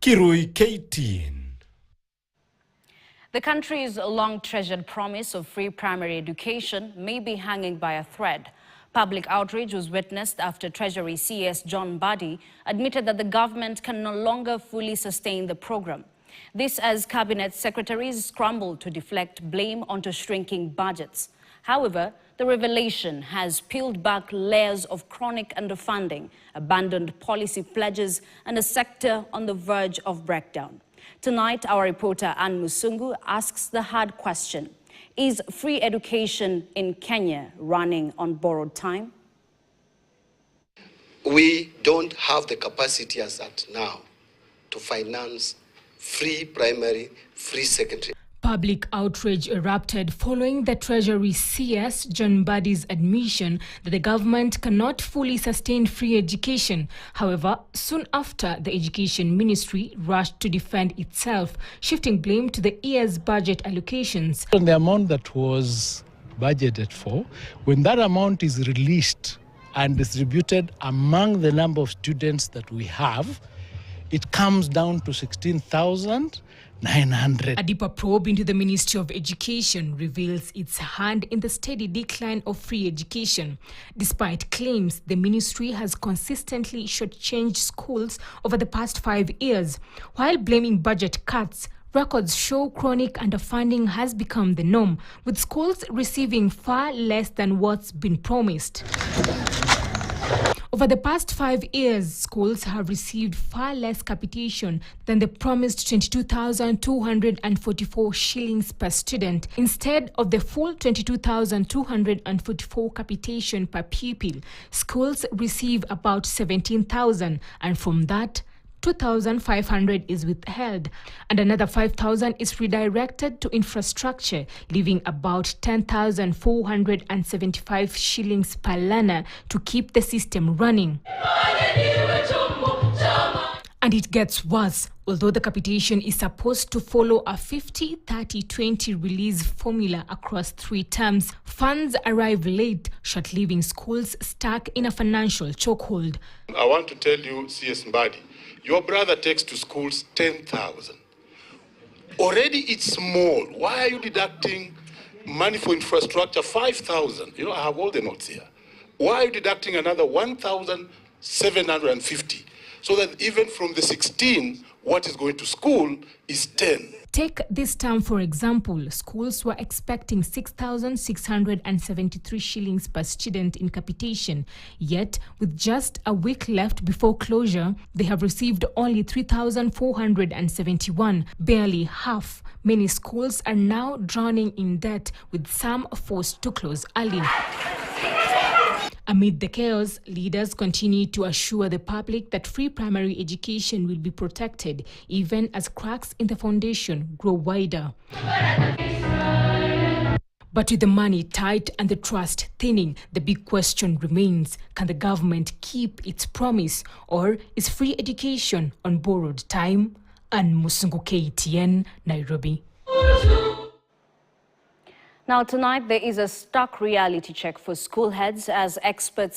Kirui KTN. The country's long-treasured promise of free primary education may be hanging by a thread. Public outrage was witnessed after Treasury CS John Mbadi admitted that the government can no longer fully sustain the program. This as cabinet secretaries scrambled to deflect blame onto shrinking budgets. However, the revelation has peeled back layers of chronic underfunding, abandoned policy pledges, and a sector on the verge of breakdown. Tonight, our reporter Ann Musungu asks the hard question: is free education in Kenya running on borrowed time? We don't have the capacity as at now to finance free primary, free secondary. Public outrage erupted following the Treasury CS John Mbadi's admission that the government cannot fully sustain free education. However, soon after, the Education Ministry rushed to defend itself, shifting blame to the year's budget allocations. On the amount that was budgeted for, when that amount is released and distributed among the number of students that we have, it comes down to 16,900. A deeper probe into the Ministry of Education reveals its hand in the steady decline of free education. Despite claims, the ministry has consistently shortchanged schools over the past 5 years. While blaming budget cuts, records show chronic underfunding has become the norm, with schools receiving far less than what's been promised. Over the past 5 years, schools have received far less capitation than the promised 22,244 shillings per student. Instead of the full 22,244 capitation per pupil, schools receive about 17,000, and from that, 2,500 is withheld, and another 5,000 is redirected to infrastructure, leaving about 10,475 shillings per learner to keep the system running. And it gets worse. Although the capitation is supposed to follow a 50-30-20 release formula across 3 terms, funds arrive late, short leaving schools stuck in a financial chokehold. I want to tell you, CS Mbadi, your brother takes to schools 10,000. Already it's small. Why are you deducting money for infrastructure 5,000? You know, I have all the notes here. Why are you deducting another 1,750? So that even from the 16, what is going to school is 10. Take this term for example. Schools were expecting 6,673 shillings per student in capitation. Yet, with just a week left before closure, they have received only 3,471, barely half. Many schools are now drowning in debt, with some forced to close early. Amid the chaos, leaders continue to assure the public that free primary education will be protected, even as cracks in the foundation grow wider. But with the money tight and the trust thinning, the big question remains: can the government keep its promise, or is free education on borrowed time? Ann Musungu, KTN, Nairobi. Now tonight, there is a stark reality check for school heads as experts